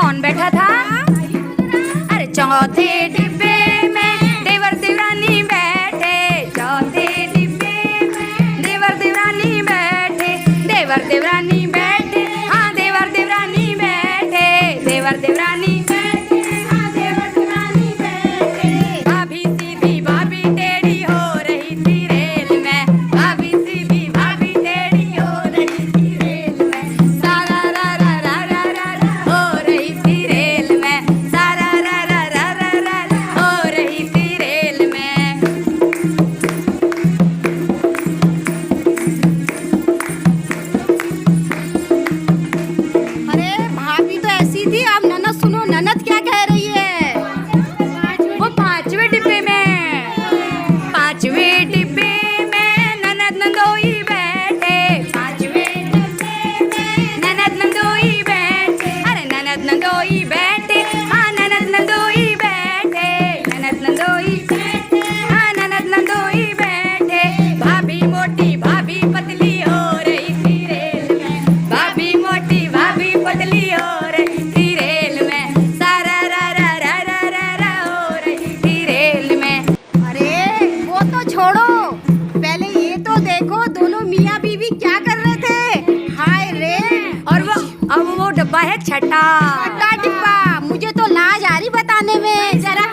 कौन बैठा था? अरे चौथे डिब्बे में देवर देवरानी बैठे, चौथे डिब्बे में देवर देवरानी बैठे, देवर देवरानी बैठे, हाँ देवर देवरानी बैठे, देवर देवरानी बैठे, हाँ देवर देवरानी बैठे। भाभी सीधी भाभी टेढ़ी हो रही थी रेल में, भाभी सीधी भाभी टेढ़ी हो रही थी रेल में, सारा रा रा रा रा रा रा हो रही थी रेल में, सारा रा रा रा रा रा रा हो रही थी रेल में। अरे भाभी तो ऐसी थी, अब ननद सुनो, ननद क्या कह रही है? वो पांचवे डिब्बे में, पांचवे डिब्बे में ननद नंदोई बैठे, पांचवे डिब्बे में ननद नंदोई बैठे, अरे ननद नंदोई बैठे, हाँ ननद नंदोई बैठे, ननद नंदोई बैठे, हाँ ननद नंदोई बैठे। भाभी मोटी भाभी पतली हो रही थी रेल में, भाभी मोटी भाभी पतली हो रही थी रेल में, सारा रा रा रा रा रा रा हो रही थी रेल में। अरे वो तो छोड़ो, पहले ये तो देखो दोनों मियाँ बीवी क्या कर रहे थे। हाय रे, और वो अब वो डब्बा है छठा, छोटा डिब्बा, मुझे तो लाज आ रही बताने में। जरा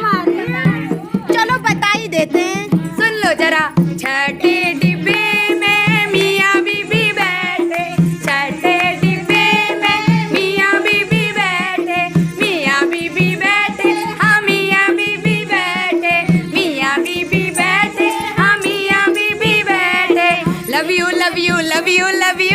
चलो बता ही देते हैं। सुन लो जरा। छठे डिब्बे में मियाँ बीबी बैठे, छठे डिब्बे में मियाँ बीबी बैठे, मियाँ बीबी बैठे, हाँ मियाँ बीबी बैठे, मियाँ बीबी बैठे, हाँ मियाँ बीबी बैठे। Love you love you love you love you